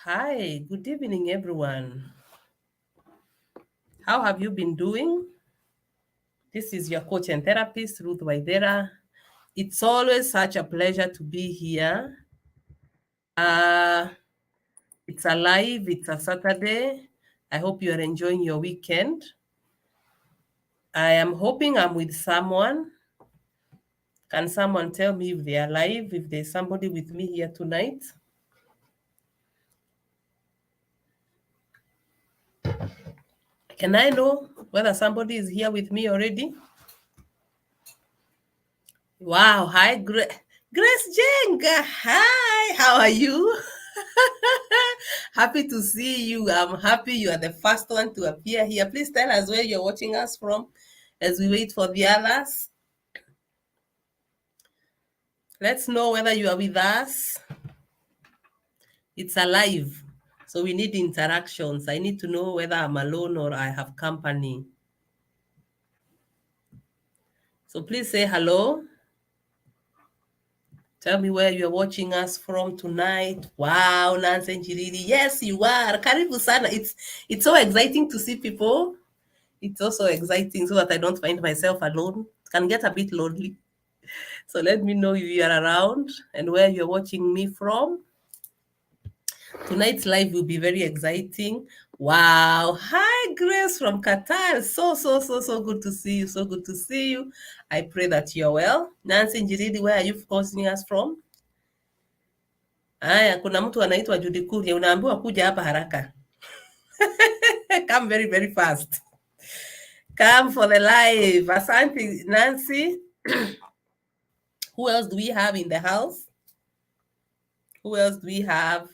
Hi, good evening, everyone. How have you been doing? This is your coach and therapist, Ruth Waidera. It's always such a pleasure to be here. Uh, it's a live, it's a Saturday. I hope you are enjoying your weekend. I am hoping I'm with someone. Can someone tell me if they are live, if there's somebody with me here tonight? Can I know whether somebody is here with me already? Wow, hi, Grace Jenga. Hi, how are you? Happy to see you. I'm happy you are the first one to appear here. Please tell us where you're watching us from as we wait for the others. Let's know whether you are with us. It's alive, so we need interactions. I need to know whether I'm alone or I have company. So please say hello. Tell me where you're watching us from tonight. Wow, Nancy Njiriri. Yes, you are. Karibu sana. It's so exciting to see people. It's also exciting so that I don't find myself alone. It can get a bit lonely. So let me know if you are around and where you're watching me from. Tonight's live will be very exciting. Wow. Hi, Grace from Qatar. So good to see you. So good to see you. I pray that you're well. Nancy Njiridi, where are you calling us from? Aya, kuna mtu anaitwa Judy Kuria, unaambiwa kuja hapa haraka. Come very, very fast. Come for the live. Asante, Nancy. Who else do we have in the house? Who else do we have?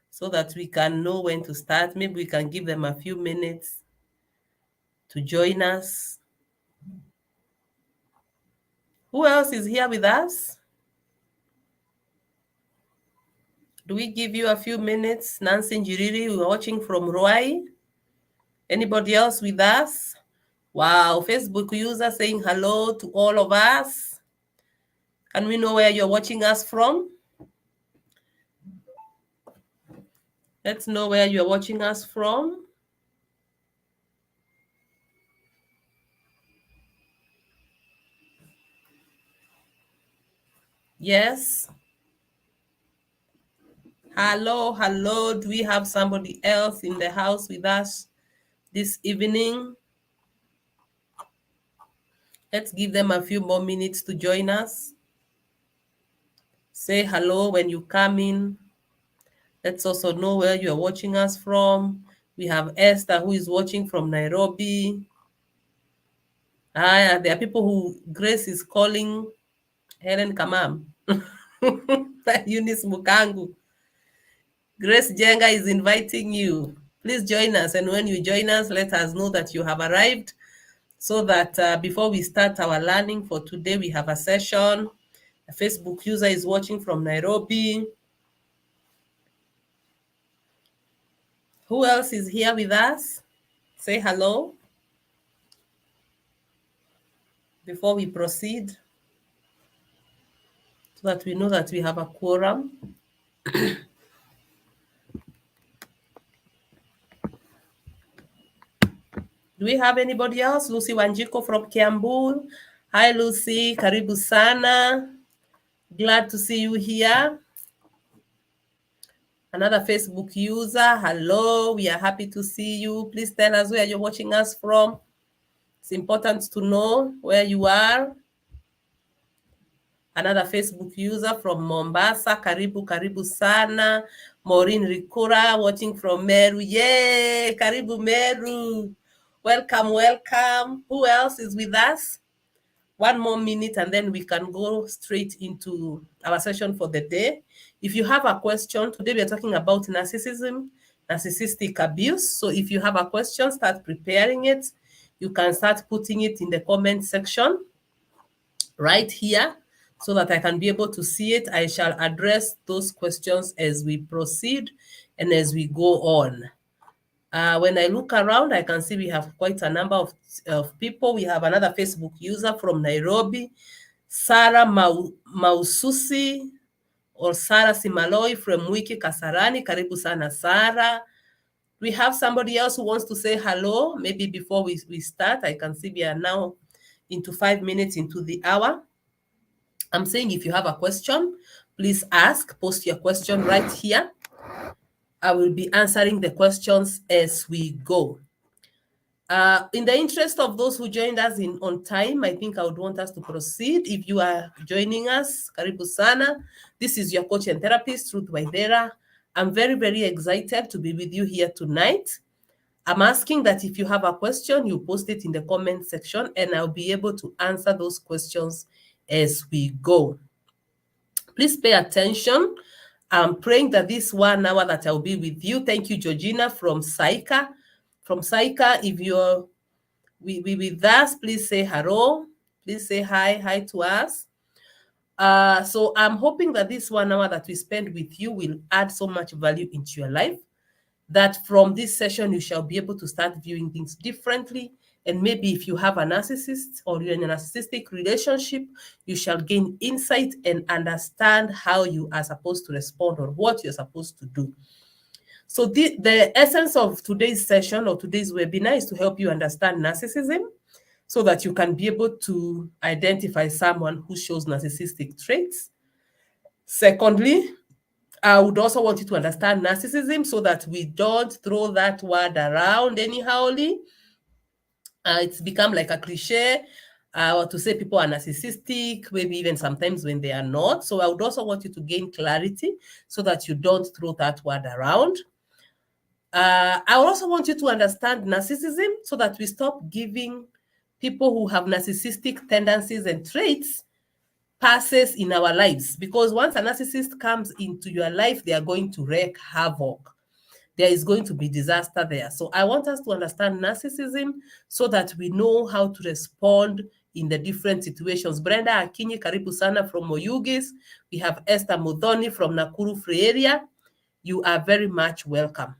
So that we can know when to start. Maybe we can give them a few minutes to join us. Who else is here with us? Do we give you a few minutes? Nancy Njiriri, we're watching from Ruai. Anybody else with us? Wow, Facebook user saying hello to all of us. Can we know where you're watching us from? Let's know where you're watching us from. Yes. Hello. Do we have somebody else in the house with us this evening? Let's give them a few more minutes to join us. Say hello when you come in. Let's also know where you are watching us from. We have Esther who is watching from Nairobi. There are people who Grace is calling Helen Kamam. Eunice Mukangu. Grace Jenga is inviting you. Please join us. And when you join us, let us know that you have arrived so that before we start our learning for today, we have a session. A Facebook user is watching from Nairobi. Who else is here with us? Say hello before we proceed so that we know that we have a quorum. Do we have anybody else? Lucy Wanjiko from Kiambu. Hi, Lucy. Karibu sana. Glad to see you here. Another Facebook user. Hello. We are happy to see you. Please tell us where you're watching us from. It's important to know where you are. Another Facebook user from Mombasa. Karibu sana. Maureen Rikura watching from Meru. Yay! Karibu Meru. Welcome. Who else is with us? One more minute and then we can go straight into our session for the day. If you have a question, today we are talking about narcissism, narcissistic abuse. So if you have a question, start preparing it. You can start putting it in the comment section right here so that I can be able to see it. I shall address those questions as we proceed and as we go on. When I look around, I can see we have quite a number of people. We have another Facebook user from Nairobi, Sarah Maususi. or Sarah Simaloi from Wiki Kasarani. Karibu sana, Sarah. We have somebody else who wants to say hello. Maybe before we start, I can see we are now into 5 minutes into the hour. I'm saying if you have a question, please ask, post your question right here. I will be answering the questions as we go. In the interest of those who joined us on time, I think I would want us to proceed. If you are joining us, karibu sana. This is your coach and therapist, Ruth Waithera. I'm very, very excited to be with you here tonight. I'm asking that if you have a question, you post it in the comment section, and I'll be able to answer those questions as we go. Please pay attention. I'm praying that this 1 hour that I'll be with you. Thank you, Georgina from Saika. From Saika, if you're with us, please say hello. Please say hi to us. So I'm hoping that this 1 hour that we spend with you will add so much value into your life that from this session, you shall be able to start viewing things differently. And maybe if you have a narcissist or you're in a narcissistic relationship, you shall gain insight and understand how you are supposed to respond or what you're supposed to do. So the essence of today's session or today's webinar is to help you understand narcissism so that you can be able to identify someone who shows narcissistic traits. Secondly, I would also want you to understand narcissism so that we don't throw that word around anyhowly. It's become like a cliche to say people are narcissistic, maybe even sometimes when they are not. So I would also want you to gain clarity so that you don't throw that word around. I also want you to understand narcissism so that we stop giving people who have narcissistic tendencies and traits passes in our lives, because once a narcissist comes into your life, they are going to wreak havoc. There is going to be disaster there. So I want us to understand narcissism so that we know how to respond in the different situations. Brenda Akinyi, karibu sana from Moyugis. We have Esther Mudhoni from Nakuru Free Area. You are very much welcome.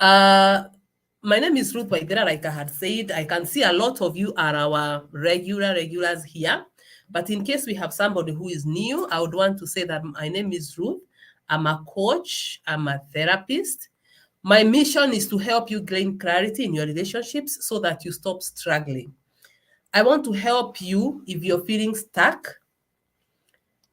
My name is Ruth Waithera, like I had said. I can see a lot of you are our regulars here. But in case we have somebody who is new, I would want to say that my name is Ruth. I'm a coach. I'm a therapist. My mission is to help you gain clarity in your relationships so that you stop struggling. I want to help you if you're feeling stuck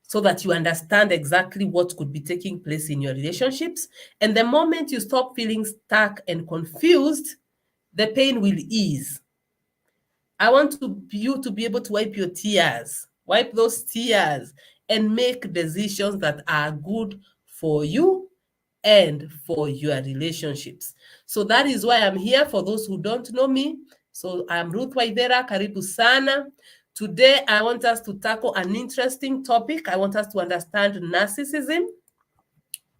so that you understand exactly what could be taking place in your relationships. And the moment you stop feeling stuck and confused, the pain will ease. I want you to be able to wipe your tears, wipe those tears, and make decisions that are good for you and for your relationships. So that is why I'm here for those who don't know me. So I'm Ruth Waithera, karibu sana. Today, I want us to tackle an interesting topic. I want us to understand narcissism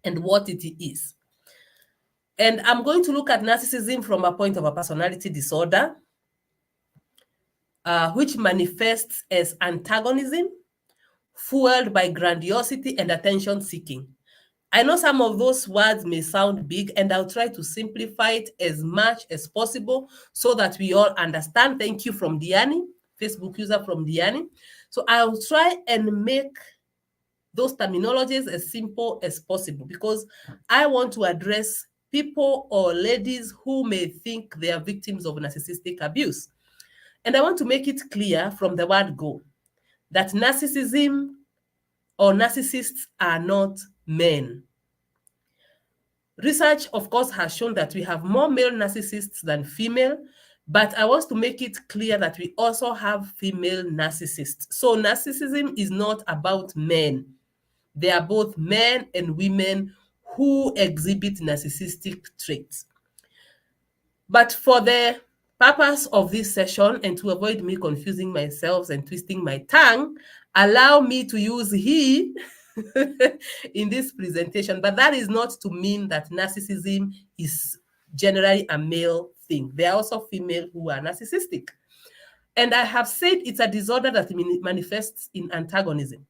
and what it is. And I'm going to look at narcissism from a point of a personality disorder, which manifests as antagonism, fueled by grandiosity and attention-seeking. I know some of those words may sound big, and I'll try to simplify it as much as possible so that we all understand. Thank you from Diani, Facebook user from Diani. So I'll try and make those terminologies as simple as possible because I want to address people or ladies who may think they are victims of narcissistic abuse. And I want to make it clear from the word go that narcissism or narcissists are not men. Research, of course, has shown that we have more male narcissists than female, but I want to make it clear that we also have female narcissists. So narcissism is not about men. They are both men and women who exhibit narcissistic traits. But for the purpose of this session and to avoid me confusing myself and twisting my tongue, allow me to use he in this presentation. But that is not to mean that narcissism is generally a male thing. There are also female who are narcissistic. And I have said it's a disorder that manifests in antagonism.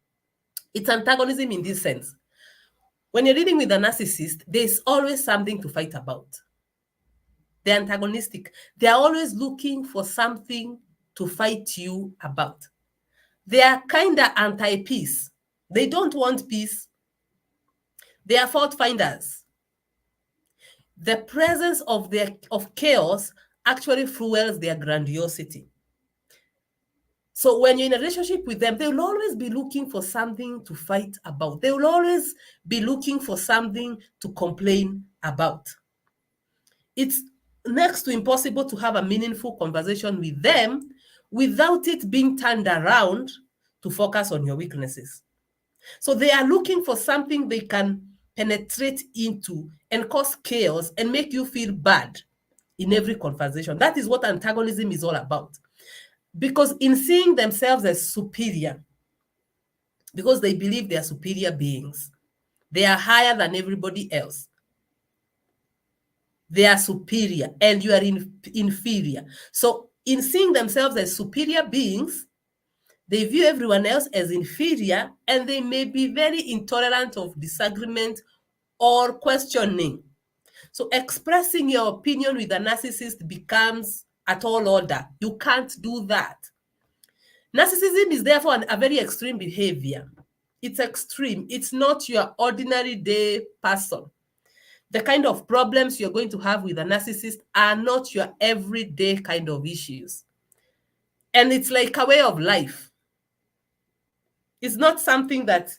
It's antagonism in this sense. When you're dealing with a narcissist, there's always something to fight about. They're antagonistic. They're always looking for something to fight you about. They are kind of anti-peace. They don't want peace. They are fault finders. The presence of chaos actually fuels their grandiosity. So when you're in a relationship with them, they will always be looking for something to fight about. They will always be looking for something to complain about. It's next to impossible to have a meaningful conversation with them without it being turned around to focus on your weaknesses. So they are looking for something they can penetrate into and cause chaos and make you feel bad in every conversation. That is what antagonism is all about. Because in seeing themselves as superior, because they believe they are superior beings, they are higher than everybody else. They are superior and you are inferior. So in seeing themselves as superior beings, they view everyone else as inferior, and they may be very intolerant of disagreement or questioning. So expressing your opinion with a narcissist becomes a tall order. You can't do that. Narcissism is therefore a very extreme behavior. It's extreme. It's not your ordinary day person. The kind of problems you're going to have with a narcissist are not your everyday kind of issues. And it's like a way of life. It's not something that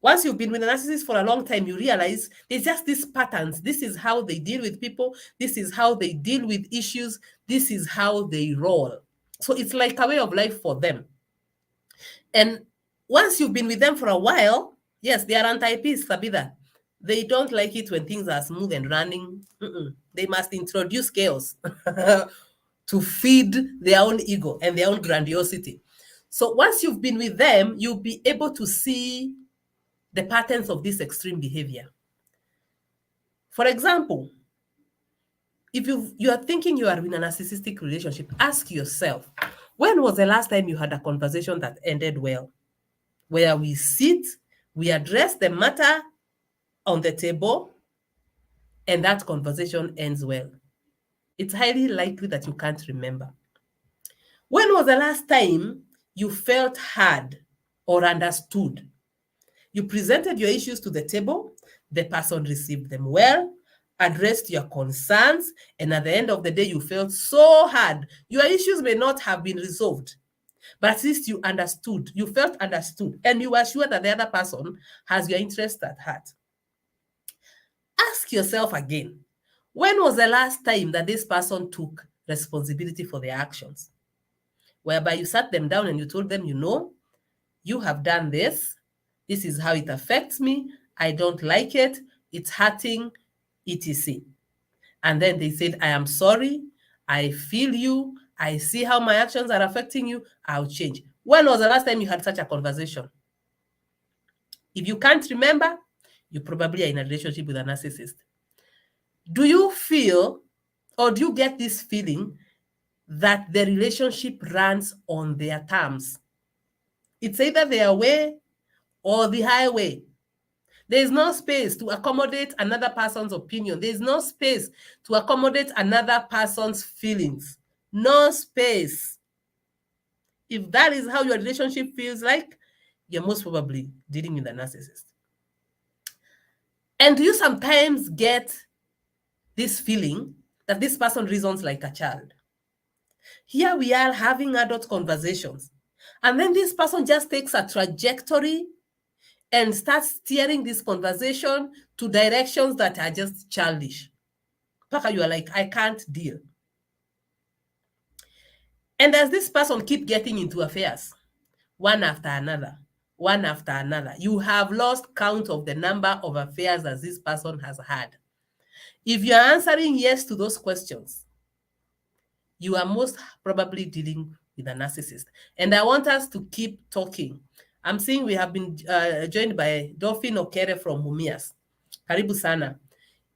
once you've been with a narcissist for a long time, you realize there's just these patterns. This is how they deal with people. This is how they deal with issues. This is how they roll. So it's like a way of life for them. And once you've been with them for a while, yes, they are anti-peace, Sabida. They don't like it when things are smooth and running. They must introduce chaos to feed their own ego and their own grandiosity. So once you've been with them, you'll be able to see the patterns of this extreme behavior. For example, if you are thinking you are in a narcissistic relationship, ask yourself, when was the last time you had a conversation that ended well? Where we sit, we address the matter on the table, and that conversation ends well. It's highly likely that you can't remember. When was the last time you felt heard or understood? You presented your issues to the table, the person received them well, addressed your concerns, and at the end of the day, you felt so heard. Your issues may not have been resolved, but at least you understood, you felt understood, and you were sure that the other person has your interest at heart. Ask yourself again, when was the last time that this person took responsibility for their actions? Whereby you sat them down and you told them, you have done this. This is how it affects me. I don't like it. It's hurting, etc. And then they said, I am sorry. I feel you. I see how my actions are affecting you. I'll change. When was the last time you had such a conversation? If you can't remember, you probably are in a relationship with a narcissist. Do you feel, or do you get this feeling that the relationship runs on their terms? It's either their way or the highway. There is no space to accommodate another person's opinion. There is no space to accommodate another person's feelings. No space. If that is how your relationship feels like, you're most probably dealing with a narcissist. And do you sometimes get this feeling that this person reasons like a child? Here we are having adult conversations, and then this person just takes a trajectory and starts steering this conversation to directions that are just childish. Paka, you are like, I can't deal. And as this person keep getting into affairs, one after another, you have lost count of the number of affairs that this person has had. If you're answering yes to those questions, you are most probably dealing with a narcissist. And I want us to keep talking. I'm seeing we have been joined by Dolphin Okere from Mumias. Karibu sana.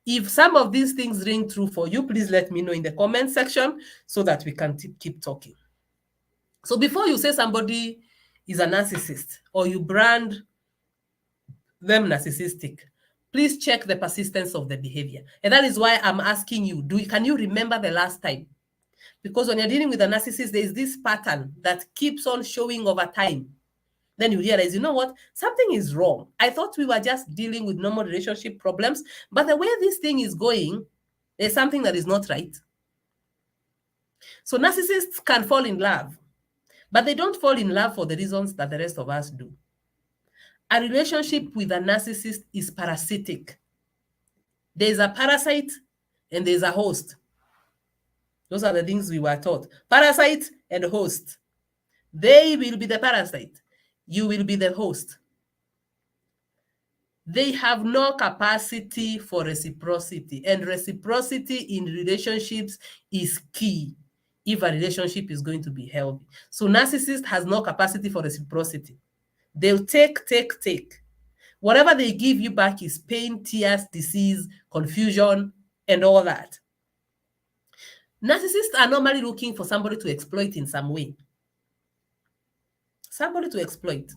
If some of these things ring true for you, please let me know in the comment section so that we can keep talking. So before you say somebody is a narcissist or you brand them narcissistic, please check the persistence of the behavior. And that is why I'm asking you, can you remember the last time? Because when you're dealing with a narcissist, there is this pattern that keeps on showing over time. Then you realize, you know what? Something is wrong. I thought we were just dealing with normal relationship problems, but the way this thing is going, there's something that is not right. So narcissists can fall in love, but they don't fall in love for the reasons that the rest of us do. A relationship with a narcissist is parasitic. There's a parasite and there's a host. Those are the things we were taught. Parasite and host. They will be the parasite. You will be the host. They have no capacity for reciprocity, and reciprocity in relationships is key if a relationship is going to be healthy. So narcissist has no capacity for reciprocity. They'll take. Whatever they give you back is pain, tears, disease, confusion, and all that. Narcissists are normally looking for somebody to exploit in some way. Somebody to exploit.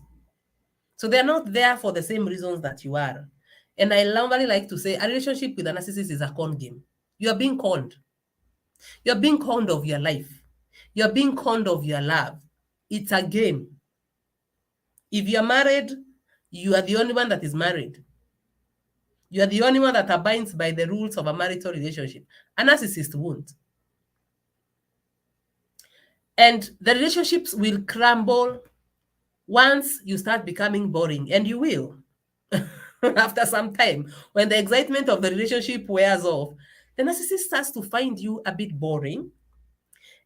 So they're not there for the same reasons that you are. And I normally like to say a relationship with a narcissist is a con game. You are being conned. You're being conned of your life. You're being conned of your love. It's a game. If you're married, you are the only one that is married. You are the only one that abides by the rules of a marital relationship. A narcissist won't. And the relationships will crumble once you start becoming boring, and you will. After some time, when the excitement of the relationship wears off, the narcissist starts to find you a bit boring.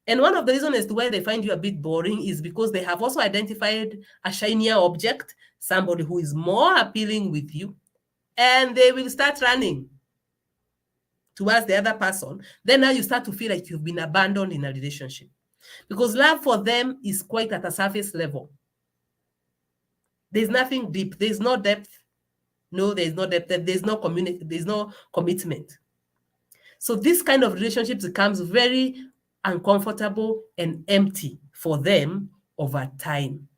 And one of the reasons as to why they find you a bit boring is because they have also identified a shinier object, somebody who is more appealing with you, and they will start running towards the other person. Then now you start to feel like you've been abandoned in a relationship, because love for them is quite at a surface level. There's nothing deep. There's no depth. No, there's no depth. There's no there's no commitment. So this kind of relationship becomes very uncomfortable and empty for them over time.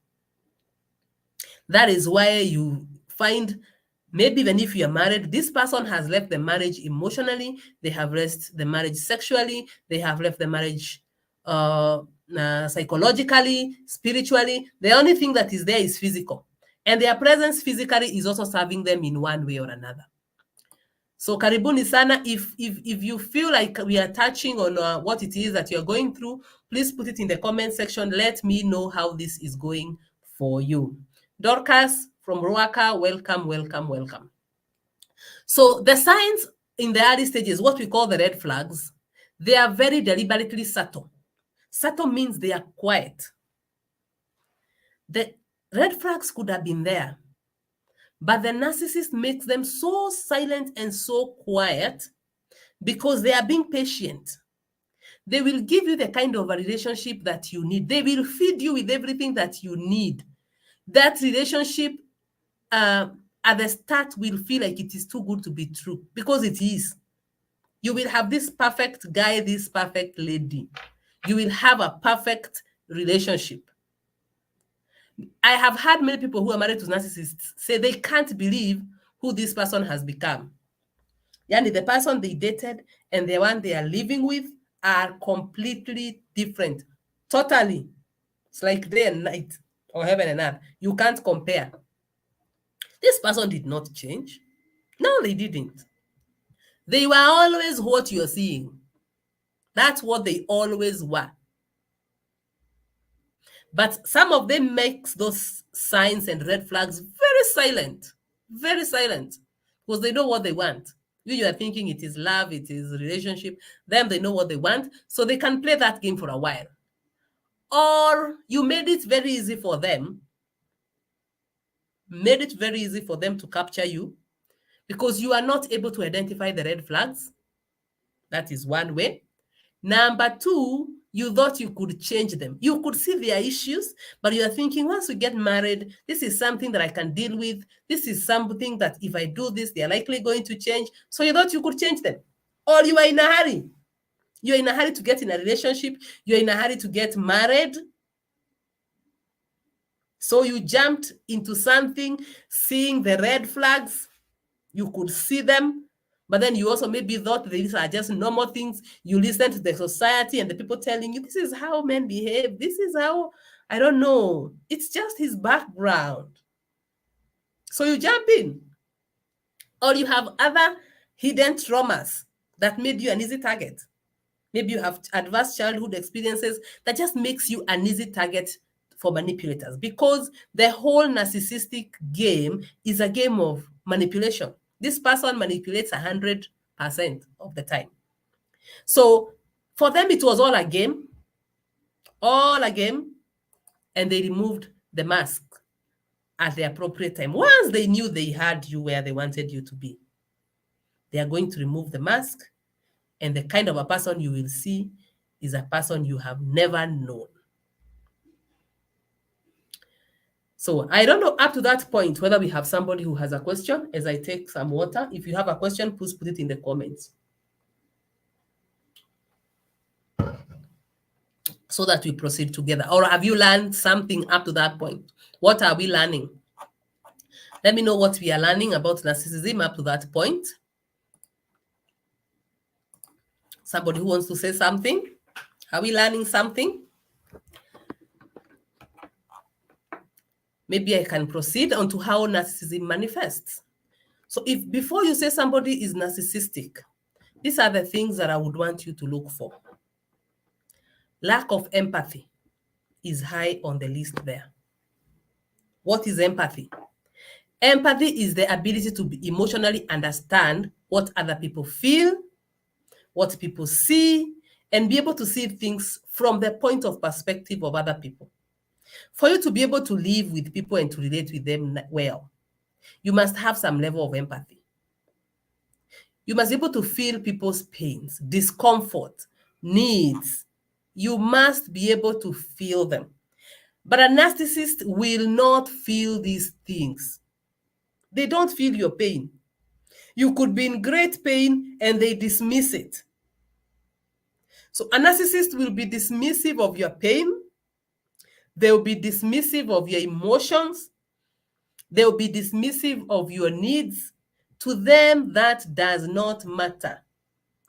That is why you find, maybe even if you are married, this person has left the marriage emotionally, they have left the marriage sexually, they have left the marriage psychologically, spiritually. The only thing that is there is physical. And their presence physically is also serving them in one way or another. So karibuni sana. If you feel like we are touching on what it is that you're going through, please put it in the comment section. Let me know how this is going for you. Dorcas from Ruaka, welcome. So the signs in the early stages, what we call the red flags, they are very deliberately subtle. Subtle means they are quiet. The red flags could have been there, but the narcissist makes them so silent and so quiet because they are being patient. They will give you the kind of a relationship that you need. They will feed you with everything that you need. That relationship at the start will feel like it is too good to be true, because it is. You will have this perfect guy, this perfect lady. You will have a perfect relationship. I have had many people who are married to narcissists say they can't believe who this person has become. Yani, the person they dated and the one they are living with are completely different. Totally. It's like day and night, or heaven and earth. You can't compare. This person did not change. No, they didn't. They were always what you're seeing. That's what they always were. But some of them makes those signs and red flags very silent, because they know what they want. You are thinking it is love, it is relationship. Them, they know what they want, so they can play that game for a while. Or you made it very easy for them, to capture you, because you are not able to identify the red flags. That is one way. Number two, you thought you could change them. You could see their issues, but you are thinking, once we get married, this is something that I can deal with. This is something that if I do this, they are likely going to change. So you thought you could change them. Or you are in a hurry. You're in a hurry to get in a relationship. You're in a hurry to get married. So you jumped into something, seeing the red flags. You could see them. But then you also maybe thought these are just normal things. You listen to the society and the people telling you, this is how men behave. This is how I don't know. It's just his background. So you jump in. Or you have other hidden traumas that made you an easy target. Maybe you have adverse childhood experiences that just makes you an easy target for manipulators, because the whole narcissistic game is a game of manipulation. This person manipulates 100% of the time. So for them, it was all a game, and they removed the mask at the appropriate time. Once they knew they had you where they wanted you to be, they are going to remove the mask, and the kind of a person you will see is a person you have never known. So I don't know up to that point whether we have somebody who has a question as I take some water. If you have a question, please put it in the comments so that we proceed together. Or have you learned something up to that point? What are we learning? Let me know what we are learning about narcissism up to that point. Somebody who wants to say something? Are we learning something? Maybe I can proceed on to how narcissism manifests. So if before you say somebody is narcissistic, these are the things that I would want you to look for. Lack of empathy is high on the list there. What is empathy? Empathy is the ability to emotionally understand what other people feel, what people see, and be able to see things from the point of perspective of other people. For you to be able to live with people and to relate with them well, you must have some level of empathy. You must be able to feel people's pains, discomfort, needs. You must be able to feel them. But a narcissist will not feel these things. They don't feel your pain. You could be in great pain and they dismiss it. So a narcissist will be dismissive of your pain. They will be dismissive of your emotions. They will be dismissive of your needs. To them, that does not matter.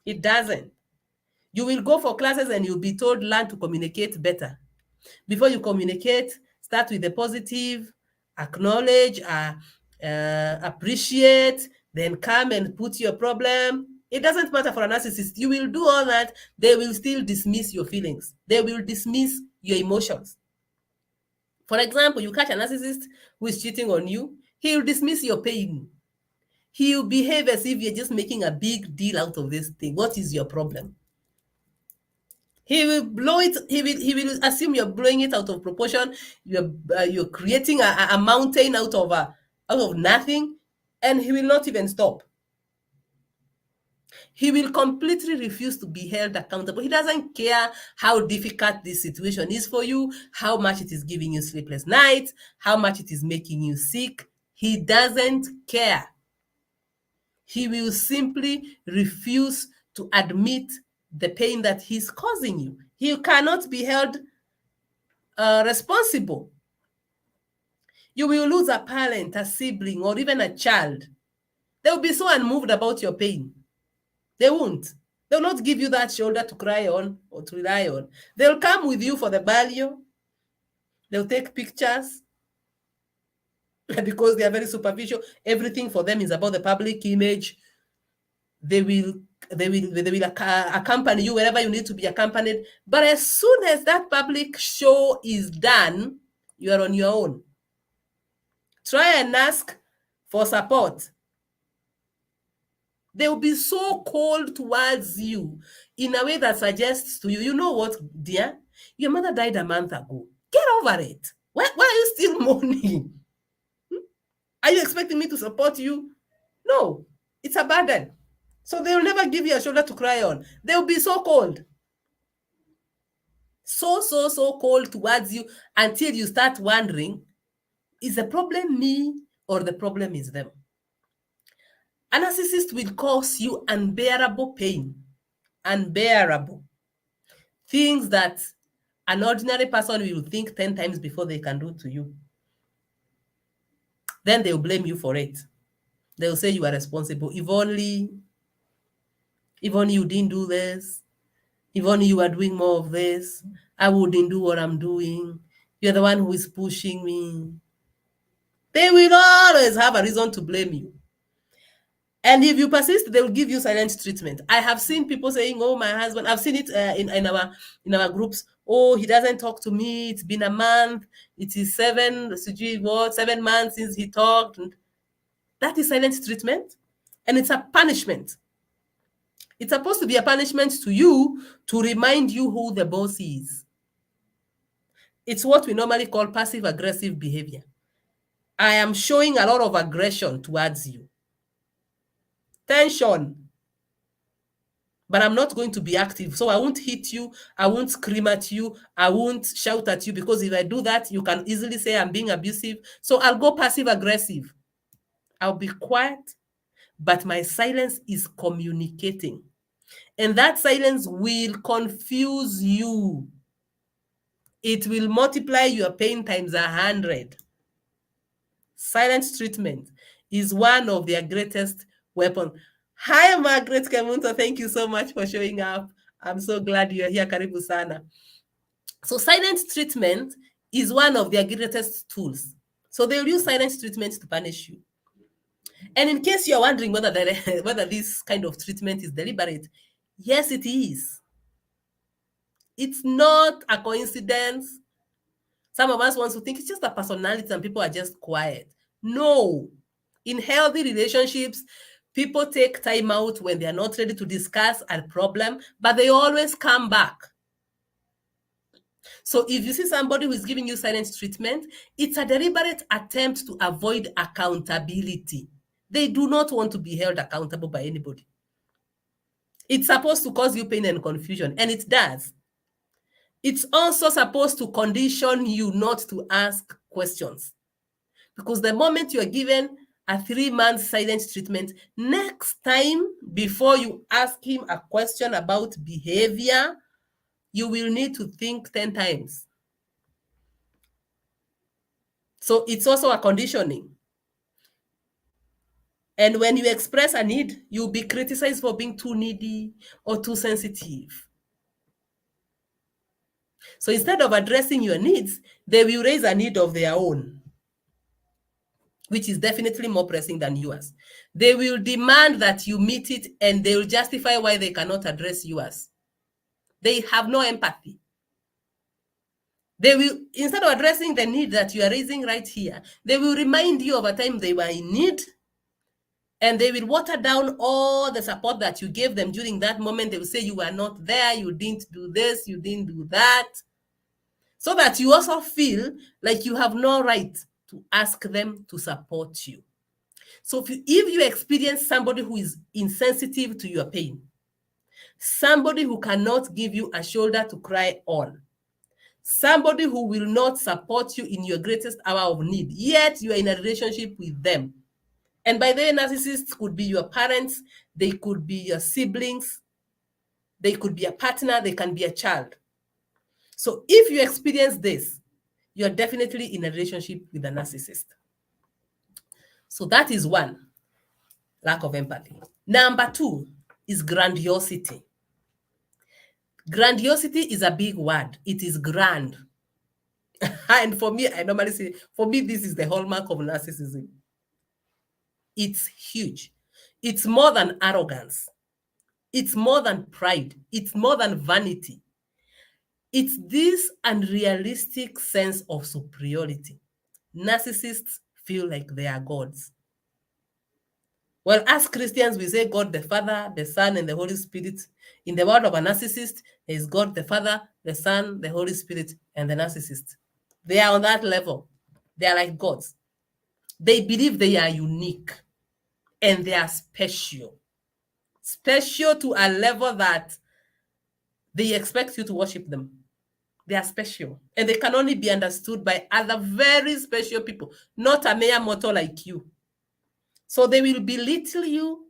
It doesn't. You will go for classes and you'll be told, learn to communicate better. Before you communicate, start with the positive, acknowledge, appreciate, then come and put your problem. It doesn't matter for a narcissist. You will do all that. They will still dismiss your feelings. They will dismiss your emotions. For example, you catch a narcissist who is cheating on you, he will dismiss your pain. He will behave as if you're just making a big deal out of this thing. What is your problem? He will blow it. He will assume you're blowing it out of proportion. You're creating a mountain out of nothing, and he will not even stop. He will completely refuse to be held accountable. He doesn't care how difficult this situation is for you, how much it is giving you sleepless nights, how much it is making you sick. He doesn't care. He will simply refuse to admit the pain that he's causing you. He cannot be held responsible. You will lose a parent, a sibling, or even a child. They will be so unmoved about your pain. They won't. They'll not give you that shoulder to cry on or to rely on. They'll come with you for the burial. They'll take pictures because they are very superficial. Everything for them is about the public image. They will accompany you wherever you need to be accompanied. But as soon as that public show is done, you are on your own. Try and ask for support. They will be so cold towards you in a way that suggests to you, you know what, dear? Your mother died a month ago. Get over it. Why are you still mourning? Are you expecting me to support you? No, it's a burden. So they will never give you a shoulder to cry on. They will be so cold. So cold towards you until you start wondering, is the problem me or the problem is them? A narcissist will cause you unbearable pain. Unbearable. Things that an ordinary person will think 10 times before they can do to you. Then they'll blame you for it. They'll say you are responsible. If only you didn't do this. If only you were doing more of this, I wouldn't do what I'm doing. You're the one who is pushing me. They will always have a reason to blame you. And if you persist, they will give you silent treatment. I have seen people saying, "Oh, my husband." I've seen it in our groups. "Oh, he doesn't talk to me. It's been a month. It is 7 months since he talked." That is silent treatment, and it's a punishment. It's supposed to be a punishment to you to remind you who the boss is. It's what we normally call passive aggressive behavior. I am showing a lot of aggression towards you. Tension. But I'm not going to be active. So I won't hit you. I won't scream at you. I won't shout at you, because if I do that, you can easily say I'm being abusive. So I'll go passive aggressive. I'll be quiet, but my silence is communicating. And that silence will confuse you. It will multiply your pain times 100. Silent treatment is one of their greatest weapons. Hi, Margaret Kemunto. Thank you so much for showing up. I'm so glad you're here. Karibu sana. So silent treatment is one of their greatest tools. So they'll use silent treatment to punish you. And in case you're wondering whether this kind of treatment is deliberate, yes, it is. It's not a coincidence. Some of us want to think it's just a personality and people are just quiet. No. In healthy relationships, people take time out when they are not ready to discuss a problem, but they always come back. So if you see somebody who is giving you silent treatment, it's a deliberate attempt to avoid accountability. They do not want to be held accountable by anybody. It's supposed to cause you pain and confusion, and it does. It's also supposed to condition you not to ask questions. Because the moment you are given a 3-month silent treatment, next time, before you ask him a question about behavior, you will need to think 10 times. So it's also a conditioning. And when you express a need, you'll be criticized for being too needy or too sensitive. So instead of addressing your needs, they will raise a need of their own, which is definitely more pressing than yours. They will demand that you meet it, and they will justify why they cannot address yours. They have no empathy. They will, instead of addressing the need that you are raising right here, they will remind you of a time they were in need, and they will water down all the support that you gave them during that moment. They will say you were not there, you didn't do this, you didn't do that, so that you also feel like you have no right to ask them to support you. So if you experience somebody who is insensitive to your pain, somebody who cannot give you a shoulder to cry on, somebody who will not support you in your greatest hour of need, yet you are in a relationship with them. And by the way, narcissists could be your parents, they could be your siblings, they could be a partner, they can be a child. So if you experience this, you're definitely in a relationship with a narcissist. So that is one, lack of empathy. Number 2 is grandiosity. Grandiosity is a big word. It is grand. And for me, I normally say, for me, this is the hallmark of narcissism. It's huge. It's more than arrogance. It's more than pride. It's more than vanity. It's this unrealistic sense of superiority. Narcissists feel like they are gods. Well, as Christians, we say God the Father, the Son, and the Holy Spirit. In the world of a narcissist, there is God the Father, the Son, the Holy Spirit, and the narcissist. They are on that level. They are like gods. They believe they are unique and they are special. Special to a level that they expect you to worship them. They are special. And they can only be understood by other very special people, not a mere mortal like you. So they will belittle you.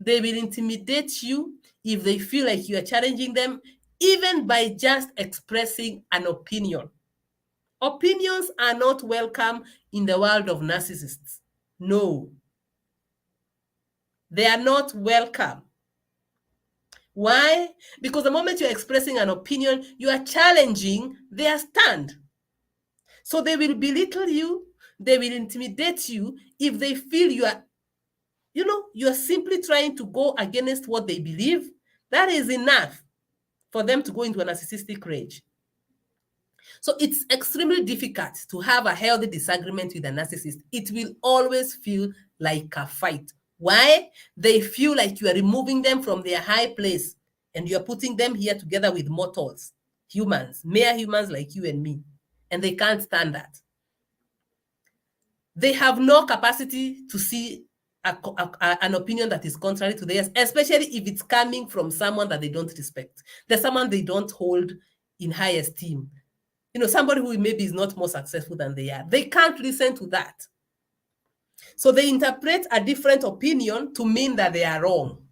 They will intimidate you if they feel like you are challenging them, even by just expressing an opinion. Opinions are not welcome in the world of narcissists. No. They are not welcome. Why? Because the moment you're expressing an opinion, you are challenging their stand. So they will belittle you, they will intimidate you if they feel you are simply trying to go against what they believe. That is enough for them to go into a narcissistic rage. So it's extremely difficult to have a healthy disagreement with a narcissist. It will always feel like a fight. Why? They feel like you are removing them from their high place and you're putting them here together with mortals, humans, mere humans like you and me. And they can't stand that. They have no capacity to see an opinion that is contrary to theirs, especially if it's coming from someone that they don't respect. There's someone they don't hold in high esteem. Somebody who maybe is not more successful than they are. They can't listen to that. So they interpret a different opinion to mean that they are wrong.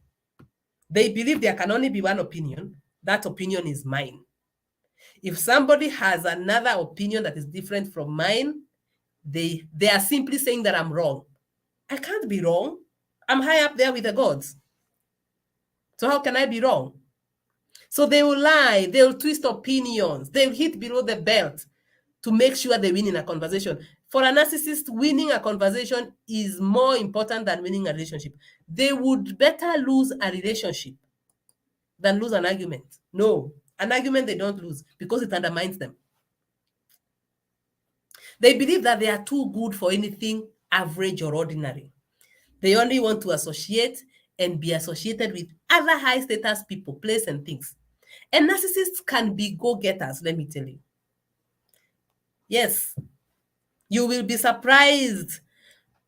They believe there can only be one opinion. That opinion is mine. If somebody has another opinion that is different from mine, they are simply saying that I'm wrong. I can't be wrong. I'm high up there with the gods. So how can I be wrong? So they will lie, they will twist opinions, they'll hit below the belt to make sure they win in a conversation. For a narcissist, winning a conversation is more important than winning a relationship. They would better lose a relationship than lose an argument. No, an argument they don't lose because it undermines them. They believe that they are too good for anything average or ordinary. They only want to associate and be associated with other high status people, places, and things. And narcissists can be go-getters, let me tell you. Yes, you will be surprised.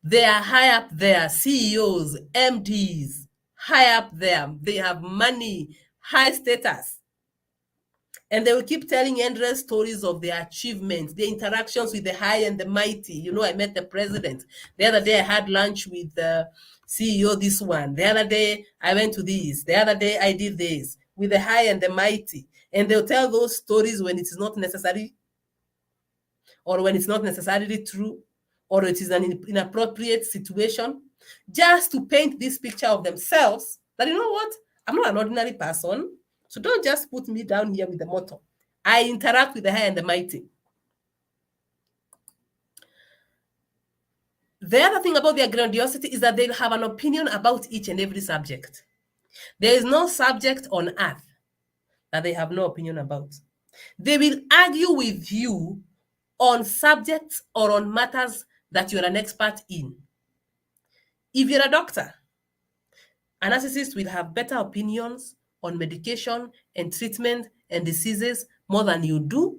They are high up there, CEOs, MDs, high up there. They have money, high status. And they will keep telling endless stories of their achievements, their interactions with the high and the mighty. I met the president. The other day I had lunch with the CEO, this one. The other day I went to this. The other day I did this with the high and the mighty. And they'll tell those stories when it is not necessary, or when it's not necessarily true, or it is an inappropriate situation, just to paint this picture of themselves that, what, I'm not an ordinary person, so don't just put me down here with the motto. I interact with the high and the mighty. The other thing about their grandiosity is that they'll have an opinion about each and every subject. There is no subject on earth that they have no opinion about. They will argue with you on subjects or on matters that you're an expert in. If you're a doctor, a narcissist will have better opinions on medication and treatment and diseases more than you do,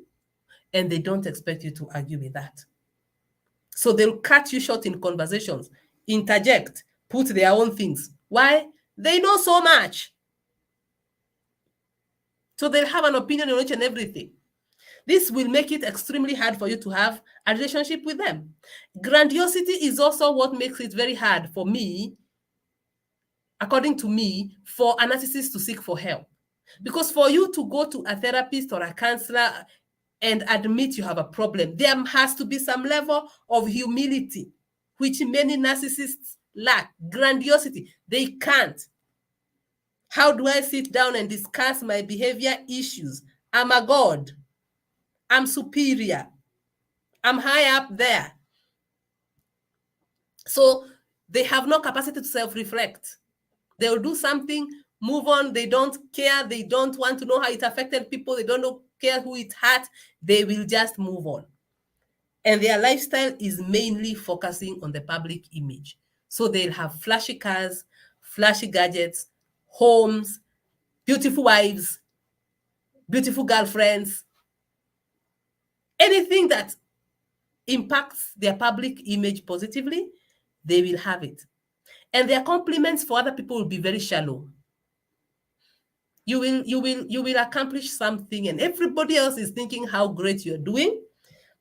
and they don't expect you to argue with that. So they'll cut you short in conversations, interject, put their own things. Why? They know so much. So they'll have an opinion on each and everything. This will make it extremely hard for you to have a relationship with them. Grandiosity is also what makes it very hard for me, according to me, for a narcissist to seek for help. Because for you to go to a therapist or a counselor and admit you have a problem, there has to be some level of humility, which many narcissists lack. Grandiosity, they can't. How do I sit down and discuss my behavior issues? I'm a god. I'm superior. I'm high up there. So they have no capacity to self-reflect. They'll do something, move on. They don't care. They don't want to know how it affected people. They don't care who it hurt. They will just move on. And their lifestyle is mainly focusing on the public image. So they'll have flashy cars, flashy gadgets, homes, beautiful wives, beautiful girlfriends, anything that impacts their public image positively, they will have it. And their compliments for other people will be very shallow. You will accomplish something and everybody else is thinking how great you're doing,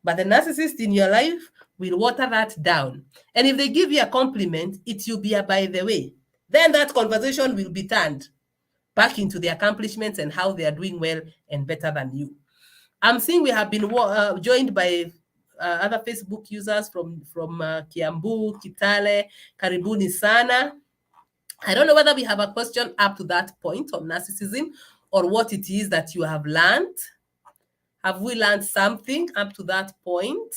but the narcissist in your life will water that down. And if they give you a compliment, it will be a by the way. Then that conversation will be turned back into the accomplishments and how they are doing well and better than you. I'm seeing we have been joined by other Facebook users from Kiambu, Kitale, Karibuni Sana. I don't know whether we have a question up to that point on narcissism or what it is that you have learned Have we learned something up to that point?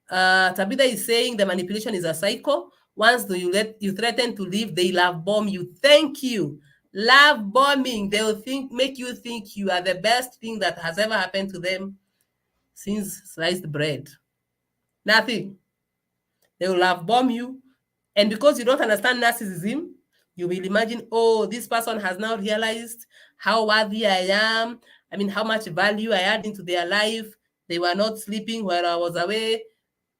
Tabitha is saying the manipulation is a cycle. Once you threaten to leave, they love bomb you. Thank you. Love bombing. They will make you think you are the best thing that has ever happened to them since sliced bread. Nothing. They will love bomb you. And because you don't understand narcissism, you will imagine, oh, this person has now realized how worthy I am. I mean, how much value I add into their life. They were not sleeping while I was away.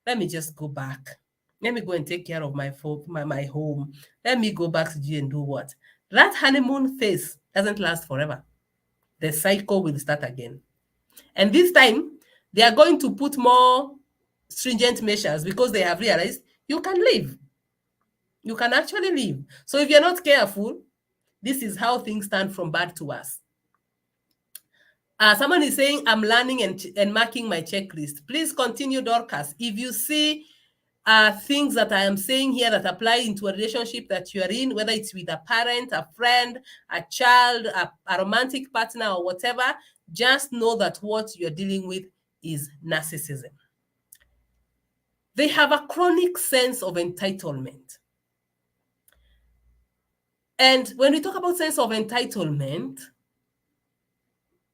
Let me just go back. Let me go and take care of my home. Let me go back to G and do what? That honeymoon phase doesn't last forever. The cycle will start again. And this time, they are going to put more stringent measures because they have realized you can leave. You can actually leave. So if you're not careful, this is how things turn from bad to worse. Someone is saying, I'm learning and marking my checklist. Please continue, Dorcas. If you see things that I am saying here that apply into a relationship that you are in, whether it's with a parent, a friend, a child, a romantic partner, or whatever, just know that what you're dealing with is narcissism. They have a chronic sense of entitlement. And when we talk about sense of entitlement,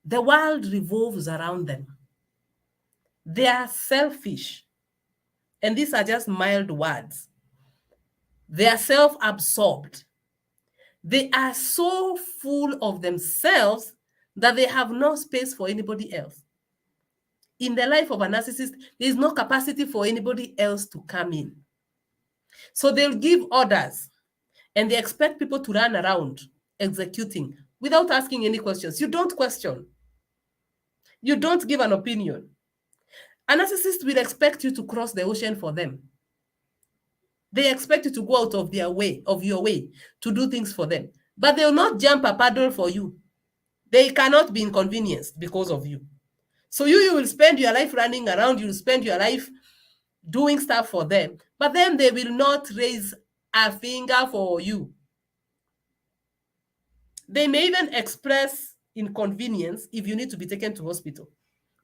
the world revolves around them. They are selfish. And these are just mild words. They are self-absorbed. They are so full of themselves that they have no space for anybody else. In the life of a narcissist, there is no capacity for anybody else to come in. So they'll give orders and they expect people to run around executing without asking any questions. You don't question. You don't give an opinion. A narcissist will expect you to cross the ocean for them. They expect you to go out of your way to do things for them. But they will not jump a paddle for you. They cannot be inconvenienced because of you. So you will spend your life running around, you will spend your life doing stuff for them, but then they will not raise a finger for you. They may even express inconvenience if you need to be taken to hospital.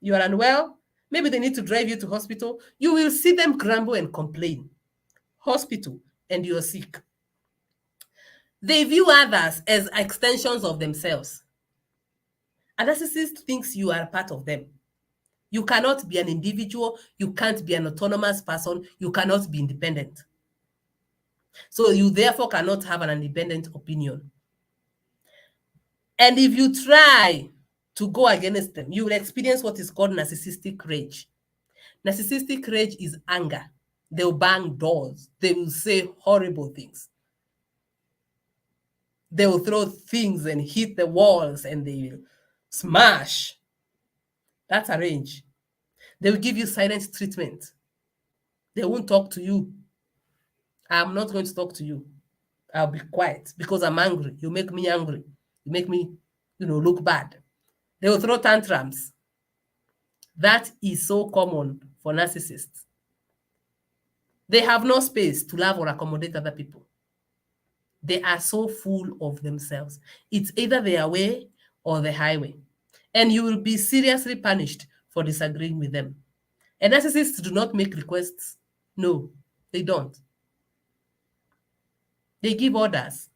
You are unwell, maybe they need to drive you to hospital. You will see them grumble and complain. Hospital, and you're sick. They view others as extensions of themselves. A narcissist thinks you are part of them. You cannot be an individual. You can't be an autonomous person. You cannot be independent. So you therefore cannot have an independent opinion. And if you try to go against them, you will experience what is called narcissistic rage. Narcissistic rage is anger. They'll bang doors. They will say horrible things. They will throw things and hit the walls and they will smash. That's a rage. They will give you silent treatment. They won't talk to you. I'm not going to talk to you. I'll be quiet because I'm angry. You make me angry. You make me, look bad. They will throw tantrums. That is so common for narcissists. They have no space to love or accommodate other people. They are so full of themselves. It's either their way or the highway. And you will be seriously punished for disagreeing with them. And narcissists do not make requests. No, they don't. They give orders.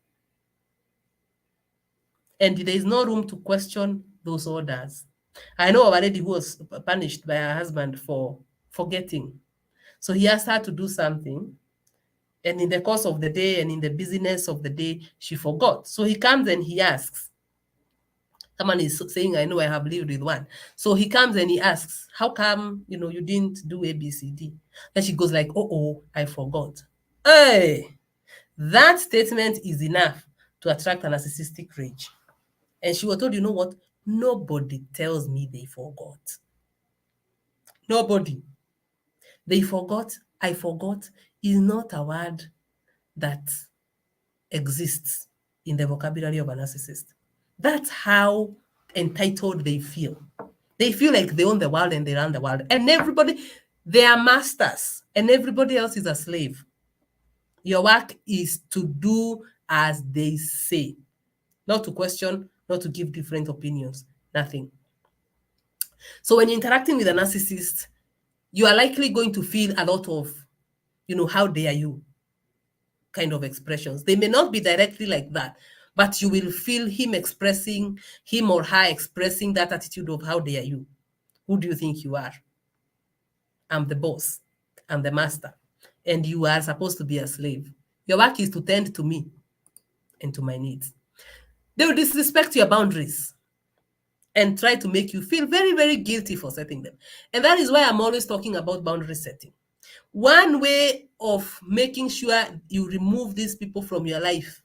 And there is no room to question those orders. I know of a lady who was punished by her husband for forgetting. So he asked her to do something. And in the course of the day and in the busyness of the day, she forgot. So he comes and he asks. Someone is saying, I know I have lived with one. So he comes and he asks, how come, you didn't do A, B, C, D? Then she goes like, oh, I forgot. Hey, that statement is enough to attract a narcissistic rage. And she was told, you know what? Nobody tells me they forgot. Nobody. They forgot, I forgot is not a word that exists in the vocabulary of a narcissist. That's how entitled they feel. They feel like they own the world and they run the world. And everybody, they are masters and everybody else is a slave. Your work is to do as they say, not to question, not to give different opinions, nothing. So when you're interacting with a narcissist, you are likely going to feel a lot of, how dare you kind of expressions. They may not be directly like that, but you will feel him or her expressing that attitude of how dare you? Who do you think you are? I'm the boss. I'm the master. And you are supposed to be a slave. Your work is to tend to me and to my needs. They will disrespect your boundaries and try to make you feel very, very guilty for setting them. And that is why I'm always talking about boundary setting. One way of making sure you remove these people from your life,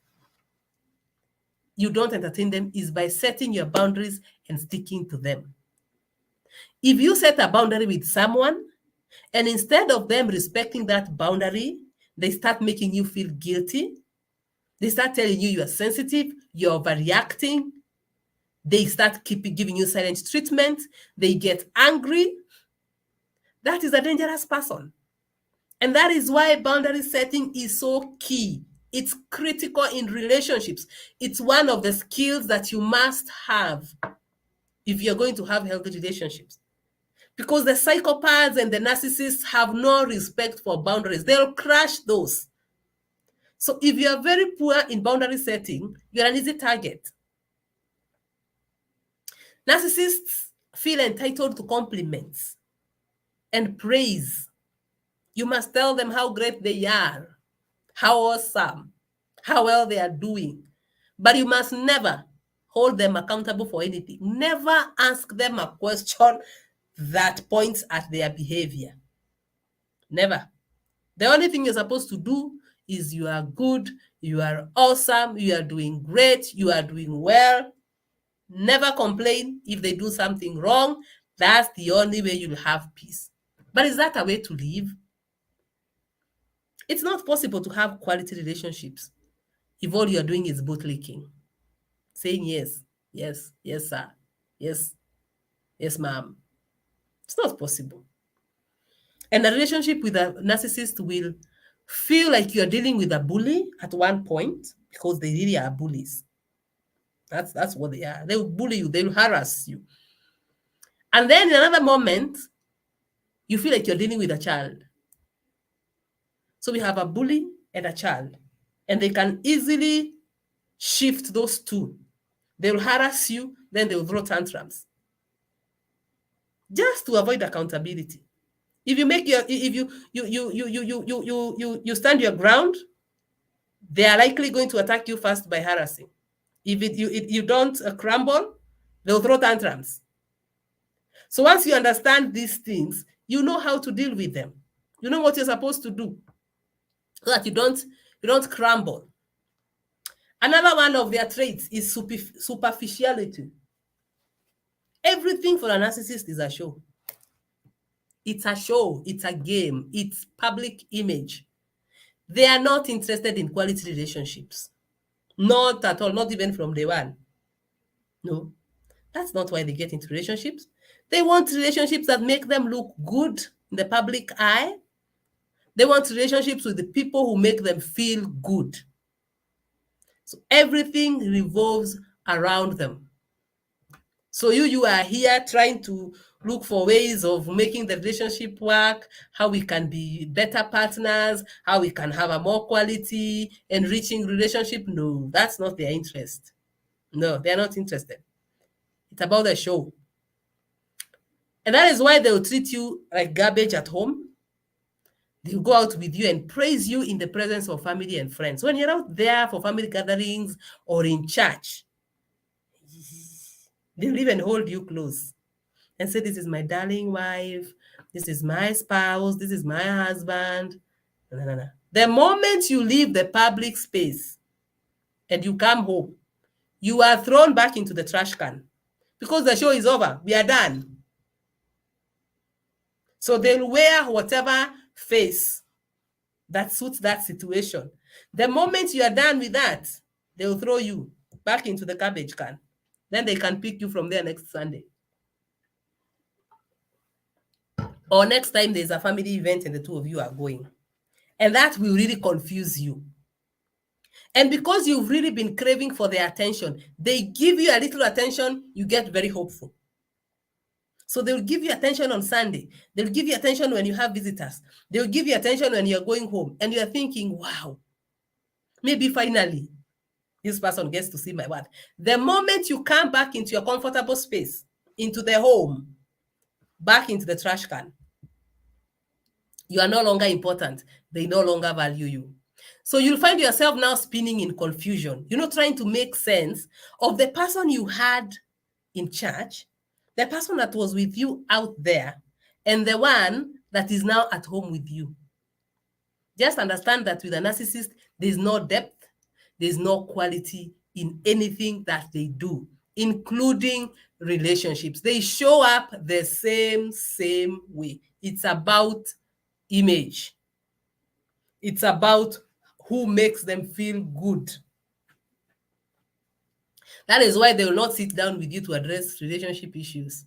you don't entertain them, is by setting your boundaries and sticking to them. If you set a boundary with someone, and instead of them respecting that boundary, they start making you feel guilty, they start telling you are sensitive, you're overreacting, they start giving you silent treatment, they get angry, that is a dangerous person. And that is why boundary setting is so key. It's critical in relationships. It's one of the skills that you must have if you're going to have healthy relationships. Because the psychopaths and the narcissists have no respect for boundaries. They'll crush those. So if you are very poor in boundary setting, you're an easy target. Narcissists feel entitled to compliments and praise. You must tell them how great they are, how awesome, how well they are doing. But you must never hold them accountable for anything. Never ask them a question that points at their behavior. Never. The only thing you're supposed to do is you are good, you are awesome, you are doing great, you are doing well. Never complain if they do something wrong. That's the only way you'll have peace. But is that a way to live? It's not possible to have quality relationships if all you're doing is bootlicking, saying yes, yes, yes, sir, yes, yes, ma'am. It's not possible. And a relationship with a narcissist will feel like you're dealing with a bully at one point because they really are bullies. That's what they are. They will bully you, they will harass you. And then in another moment, you feel like you're dealing with a child. So we have a bully and a child, and they can easily shift those two. They will harass you, then they will throw tantrums just to avoid accountability. If you make your if you stand your ground, they are likely going to attack you first by harassing. If you don't crumble, they'll throw tantrums. So once you understand these things, you know how to deal with them. You know what you're supposed to do so that you don't crumble. Another one of their traits is superficiality. Everything for a narcissist is a show. It's a show, it's a game, it's public image. They are not interested in quality relationships. Not at all, not even from day one. No, that's not why they get into relationships. They want relationships that make them look good in the public eye. They want relationships with the people who make them feel good. So everything revolves around them. So you are here trying to look for ways of making the relationship work, how we can be better partners, how we can have a more quality, enriching relationship. No, that's not their interest. No, they're not interested. It's about the show. And that is why they'll treat you like garbage at home. They'll go out with you and praise you in the presence of family and friends. When you're out there for family gatherings or in church, they'll even hold you close and say, this is my darling wife, this is my spouse, this is my husband. No. The moment you leave the public space and you come home, you are thrown back into the trash can because the show is over. We are done. So they'll wear whatever face that suits that situation. The moment you are done with that, they'll throw you back into the garbage can. Then they can pick you from there next Sunday. Or next time there's a family event and the two of you are going. And that will really confuse you. And because you've really been craving for their attention, they give you a little attention, you get very hopeful. So they'll give you attention on Sunday. They'll give you attention when you have visitors. They'll give you attention when you're going home. And you're thinking, wow, maybe finally this person gets to see my word. The moment you come back into your comfortable space, into the home, back into the trash can, you are no longer important. They no longer value you. So you'll find yourself now spinning in confusion, trying to make sense of the person you had in church, the person that was with you out there, and the one that is now at home with you. Just understand that with a narcissist, there's no depth, there's no quality in anything that they do, including relationships. They show up the same way. It's about image. It's about who makes them feel good. That is why they will not sit down with you to address relationship issues.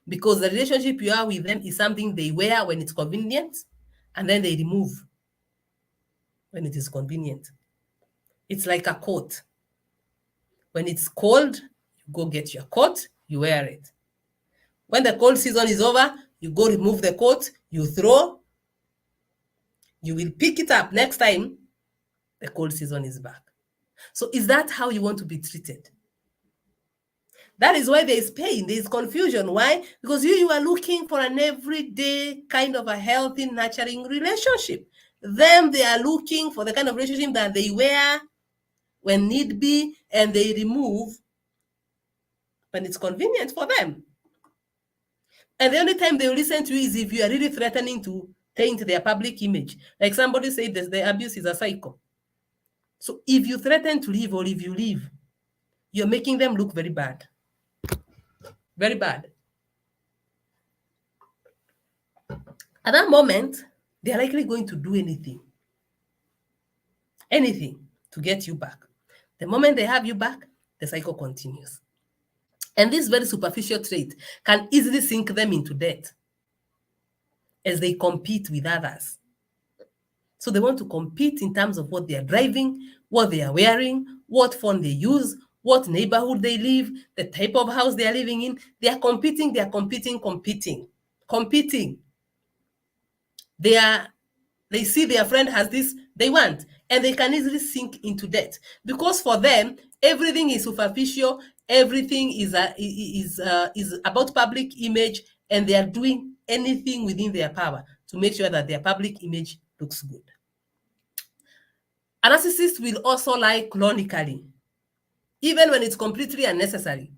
Because the relationship you are with them is something they wear when it's convenient, and then they remove when it is convenient. It's like a coat. When it's cold, you go get your coat, you wear it. When the cold season is over, you go remove the coat, you throw, you will pick it up next time the cold season is back. So is that how you want to be treated? That is why there is pain, there is confusion. Why? Because you are looking for an everyday kind of a healthy, nurturing relationship. Them, they are looking for the kind of relationship that they wear when need be, and they remove when it's convenient for them. And the only time they will listen to you is if you are really threatening to taint their public image. Like somebody said, the abuse is a cycle. So if you threaten to leave, or if you leave, you're making them look very bad. Very bad. At that moment, they're likely going to do anything to get you back. The moment they have you back, the cycle continues. And this very superficial trait can easily sink them into debt as they compete with others. So they want to compete in terms of what they are driving, what they are wearing, what phone they use, what neighborhood they live, the type of house they are living in. They are competing. They see their friend has this, they want, and they can easily sink into debt, because for them, everything is superficial, everything is about public image, and they are doing anything within their power to make sure that their public image looks good. A narcissist will also lie chronically, even when it's completely unnecessary.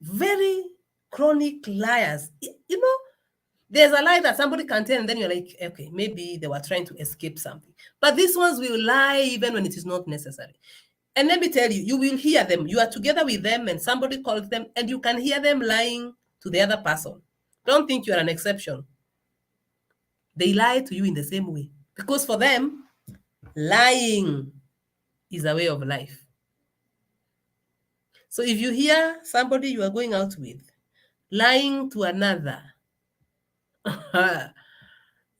Very chronic liars. There's a lie that somebody can tell, and then you're like, okay, maybe they were trying to escape something. But these ones will lie even when it is not necessary. And let me tell you, you will hear them. You are together with them and somebody calls them, and you can hear them lying to the other person. Don't think you're an exception. They lie to you in the same way, because for them, lying is a way of life. So if you hear somebody you are going out with lying to another,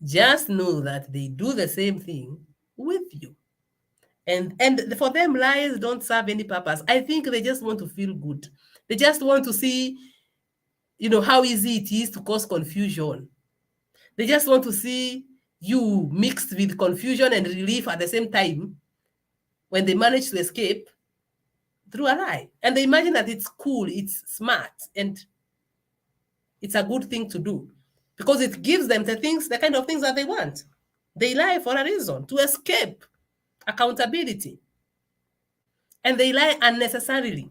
just know that they do the same thing with you. And for them, lies don't serve any purpose. I think they just want to feel good. They just want to see, how easy it is to cause confusion. They just want to see you mixed with confusion and relief at the same time when they manage to escape through a lie. And they imagine that it's cool, it's smart, and it's a good thing to do because it gives them the kind of things that they want. They lie for a reason, to escape accountability. And they lie unnecessarily.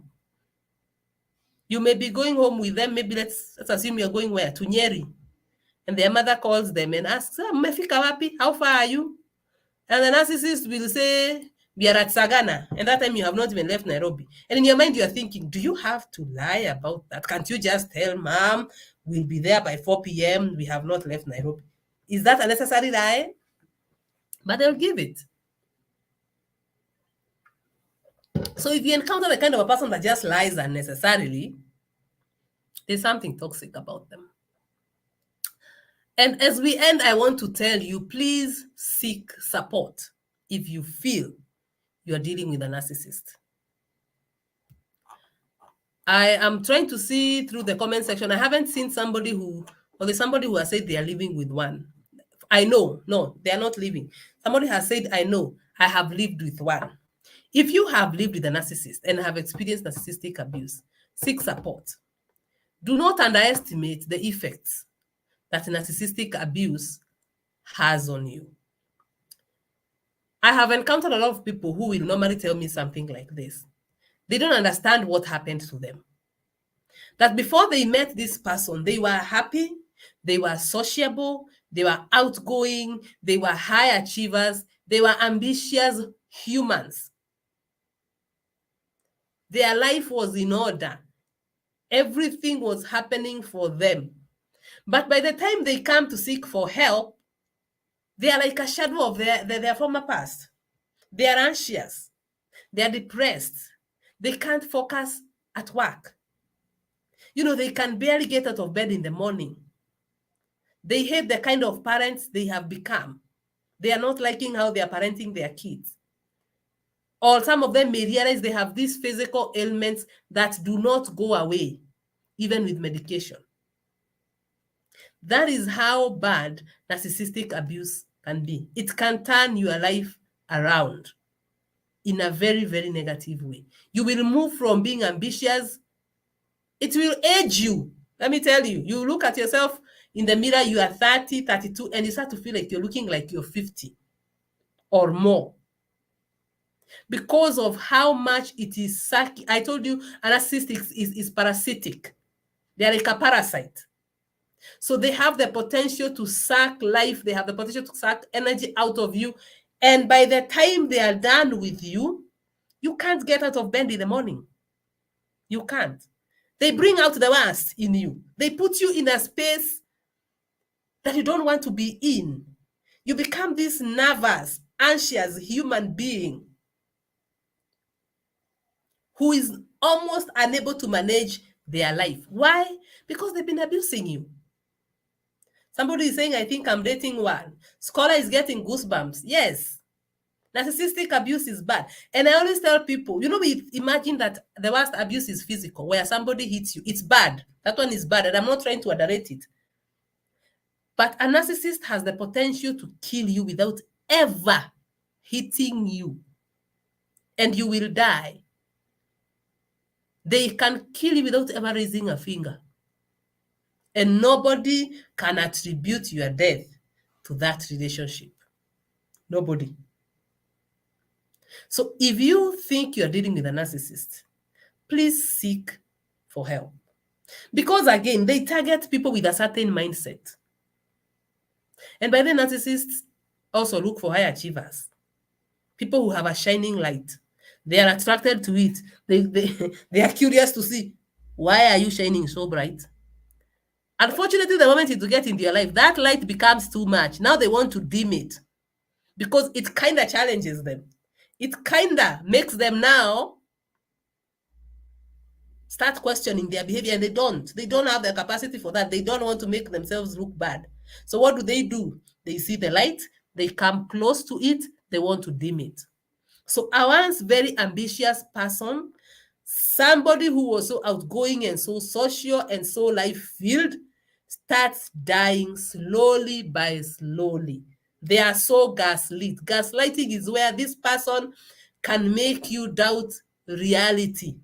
You may be going home with them, maybe let's assume you're going where? To Nyeri. And their mother calls them and asks, mmefika wapi? How far are you? And the narcissist will say, we are at Sagana. And that time you have not even left Nairobi. And in your mind, you are thinking, do you have to lie about that? Can't you just tell mom, we'll be there by 4 p.m. We have not left Nairobi. Is that a necessary lie? But they'll give it. So if you encounter the kind of a person that just lies unnecessarily, there's something toxic about them. And as we end, I want to tell you, please seek support if you feel you're dealing with a narcissist. I am trying to see through the comment section. I haven't seen somebody who, or there's somebody who has said they are living with one. I know, no, they are not living. Somebody has said, I know, I have lived with one. If you have lived with a narcissist and have experienced narcissistic abuse, seek support. Do not underestimate the effects that narcissistic abuse has on you. I have encountered a lot of people who will normally tell me something like this. They don't understand what happened to them. That before they met this person, they were happy, they were sociable, they were outgoing, they were high achievers, they were ambitious humans. Their life was in order. Everything was happening for them. But by the time they come to seek for help, they are like a shadow of their former past. They are anxious. They are depressed. They can't focus at work. They can barely get out of bed in the morning. They hate the kind of parents they have become. They are not liking how they are parenting their kids. Or some of them may realize they have these physical ailments that do not go away, even with medication. That is how bad narcissistic abuse can be. It can turn your life around in a very, very negative way. You will move from being ambitious. It will age you. Let me tell you, you look at yourself in the mirror, you are 30, 32, and you start to feel like you're looking like you're 50 or more. Because of how much it is sucking. I told you, a narcissist is parasitic. They are like a parasite. So they have the potential to suck life. They have the potential to suck energy out of you. And by the time they are done with you, you can't get out of bed in the morning. You can't. They bring out the worst in you. They put you in a space that you don't want to be in. You become this nervous, anxious human being who is almost unable to manage their life. Why? Because they've been abusing you. Somebody is saying, I think I'm dating one. Scholar is getting goosebumps. Yes. Narcissistic abuse is bad. And I always tell people, we imagine that the worst abuse is physical, where somebody hits you. It's bad. That one is bad. And I'm not trying to underrate it. But a narcissist has the potential to kill you without ever hitting you. And you will die. They can kill you without ever raising a finger. And nobody can attribute your death to that relationship. Nobody. So if you think you're dealing with a narcissist, please seek for help. Because again, they target people with a certain mindset. And by the narcissists also look for high achievers. People who have a shining light. They are attracted to it. They are curious to see, why are you shining so bright? Unfortunately, the moment you get into your life, that light becomes too much. Now they want to dim it because it kind of challenges them. It kind of makes them now start questioning their behavior, and they don't have the capacity for that. They don't want to make themselves look bad. So what do? They see the light, they come close to it, they want to dim it. So a once very ambitious person, somebody who was so outgoing and so social and so life-filled, starts dying slowly by slowly. They are so gaslit. Gaslighting is where this person can make you doubt reality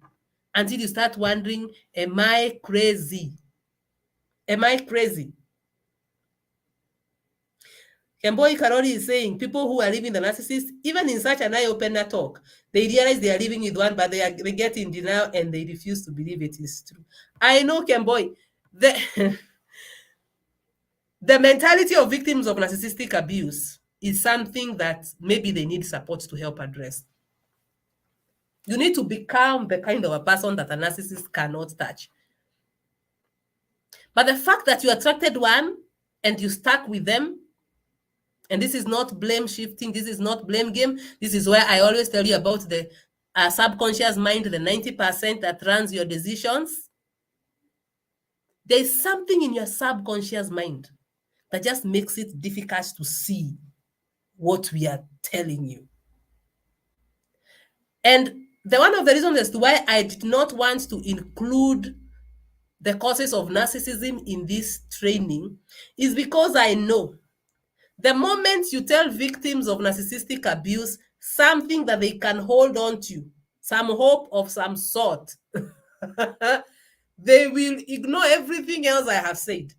until you start wondering, am I crazy? Am I crazy? Kemboi Karori is saying people who are living the narcissist, even in such an eye-opener talk, they realize they are living with one, but they get in denial and they refuse to believe it is true. I know, Kemboi, the mentality of victims of narcissistic abuse is something that maybe they need support to help address. You need to become the kind of a person that a narcissist cannot touch. But the fact that you attracted one and you stuck with them, and this is not blame shifting, this is not blame game. This is where I always tell you about the subconscious mind, the 90% that runs your decisions. There's something in your subconscious mind that just makes it difficult to see what we are telling you. And One of the reasons as to why I did not want to include the causes of narcissism in this training is because I know the moment you tell victims of narcissistic abuse something that they can hold on to, some hope of some sort, they will ignore everything else I have said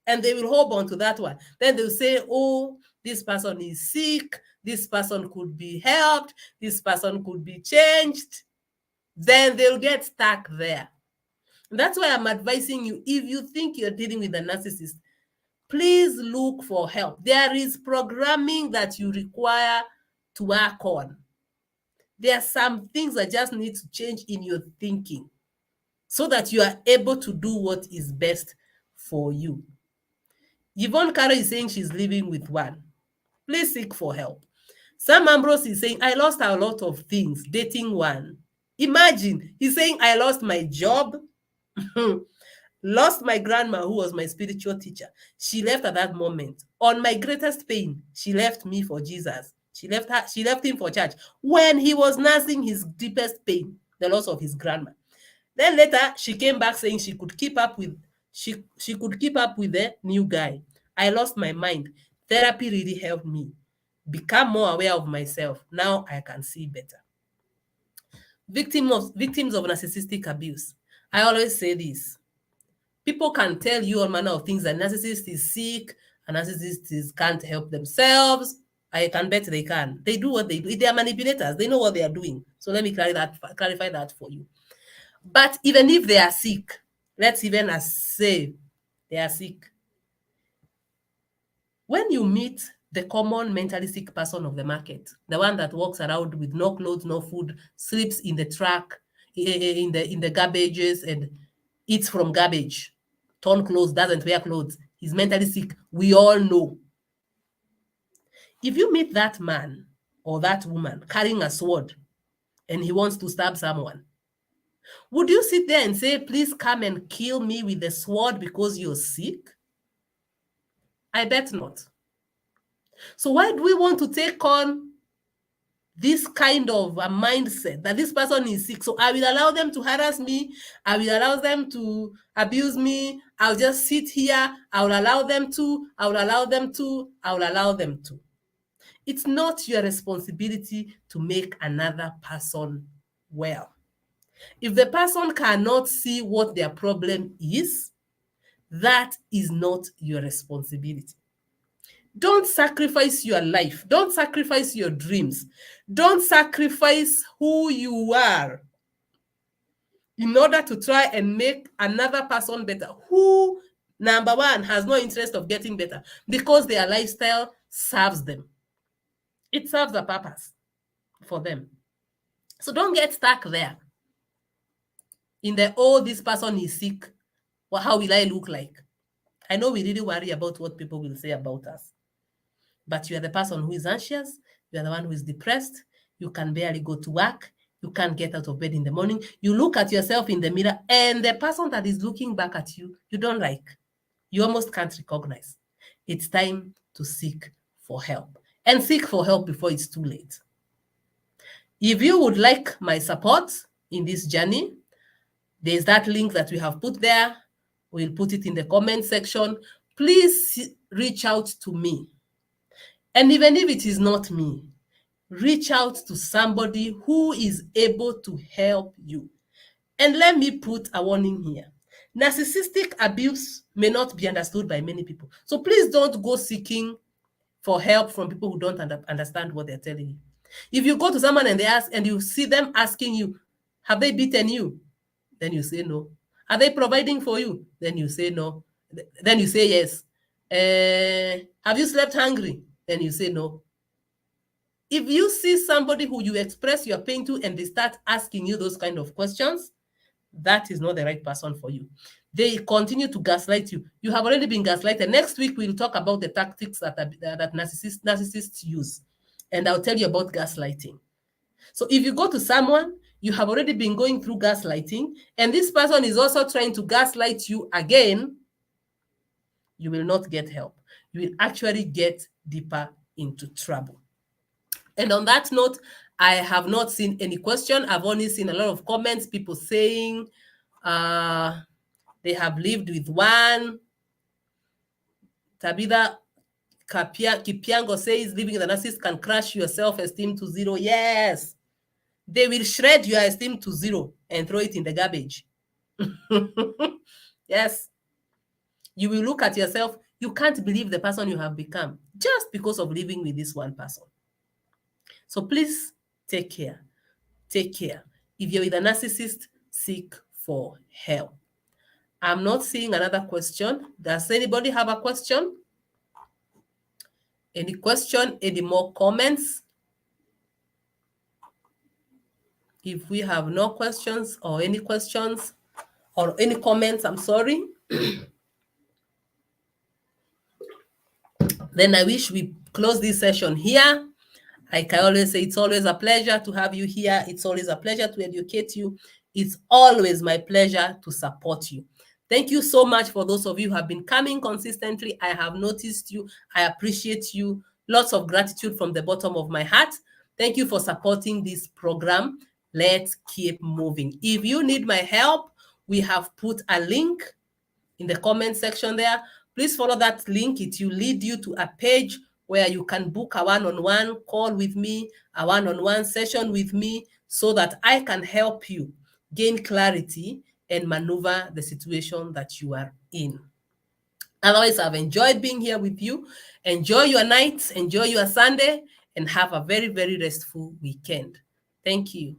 and they will hold on to that one. Then they'll say, oh, this person is sick, this person could be helped, this person could be changed. Then they'll get stuck there. That's why I'm advising you, if you think you're dealing with a narcissist, please look for help. There is programming that you require to work on. There are some things that just need to change in your thinking so that you are able to do what is best for you. Yvonne Caro is saying she's living with one. Please seek for help. Sam Ambrose is saying, I lost a lot of things dating one. Imagine, he's saying, I lost my job, lost my grandma who was my spiritual teacher. She left at that moment. On my greatest pain, she left me for Jesus. She left him for church when he was nursing his deepest pain, the loss of his grandma. Then later she came back saying she could keep up with the new guy. I lost my mind. Therapy really helped me become more aware of myself. Now I can see better. Victims of narcissistic abuse. I always say this. People can tell you all manner of things. A narcissist is sick, a narcissist can't help themselves. I can bet they can. They do what they do. They are manipulators. They know what they are doing. So let me clarify that for you. But even if they are sick, let's even say they are sick. When you meet the common mentally sick person of the market, the one that walks around with no clothes, no food, sleeps in the truck, in the garbages, and eats from garbage, torn clothes, doesn't wear clothes, he's mentally sick, we all know. If you meet that man or that woman carrying a sword and he wants to stab someone, would you sit there and say, please come and kill me with the sword because you're sick? I bet not. So why do we want to take on this kind of a mindset that this person is sick? So I will allow them to harass me. I will allow them to abuse me. I'll just sit here. I will allow them to. I will allow them to. I will allow them to. It's not your responsibility to make another person well. If the person cannot see what their problem is, that is not your responsibility. Don't sacrifice your life. Don't sacrifice your dreams. Don't sacrifice who you are in order to try and make another person better who, number one, has no interest of getting better because their lifestyle serves them. It serves a purpose for them. So don't get stuck there in the, oh, this person is sick. Well, how will I look like? I know we really worry about what people will say about us. But you are the person who is anxious. You are the one who is depressed. You can barely go to work. You can't get out of bed in the morning. You look at yourself in the mirror and the person that is looking back at you, you don't like. You almost can't recognize. It's time to seek for help. And seek for help before it's too late. If you would like my support in this journey, there's that link that we have put there. We'll put it in the comment section. Please reach out to me. And even if it is not me, reach out to somebody who is able to help you. And let me put a warning here. Narcissistic abuse may not be understood by many people. So please don't go seeking for help from people who don't understand what they're telling you. If you go to someone and they ask, and you see them asking you, have they beaten you? Then you say no. Are they providing for you? Then you say no. Then you say yes. Have you slept hungry? Then you say no. If you see somebody who you express your pain to and they start asking you those kind of questions, that is not the right person for you. They continue to gaslight you. You have already been gaslighted. Next week, we'll talk about the tactics that narcissists use. And I'll tell you about gaslighting. So if you go to someone, you have already been going through gaslighting, and this person is also trying to gaslight you again, you will not get help. You will actually get deeper into trouble. And on that note, I have not seen any question. I've only seen a lot of comments, people saying they have lived with one. Tabitha Kipiango says living with a narcissist can crush your self-esteem to zero. Yes. They will shred your esteem to zero and throw it in the garbage. Yes. You will look at yourself. You can't believe the person you have become just because of living with this one person. So please take care. Take care. If you're with a narcissist, seek for help. I'm not seeing another question. Does anybody have a question? Any question? Any more comments? If we have no questions or any questions or any comments, I'm sorry, then I wish we close this session here. Like I always say, it's always a pleasure to have you here. It's always a pleasure to educate you. It's always my pleasure to support you. Thank you so much for those of you who have been coming consistently. I have noticed you. I appreciate you. Lots of gratitude from the bottom of my heart. Thank you for supporting this program. Let's keep moving. If you need my help, we have put a link in the comment section there. Please follow that link. It will lead you to a page where you can book a one-on-one call with me, a one-on-one session with me, so that I can help you gain clarity and maneuver the situation that you are in. Otherwise, I've enjoyed being here with you. Enjoy your night, enjoy your Sunday, and have a very, very restful weekend. Thank you.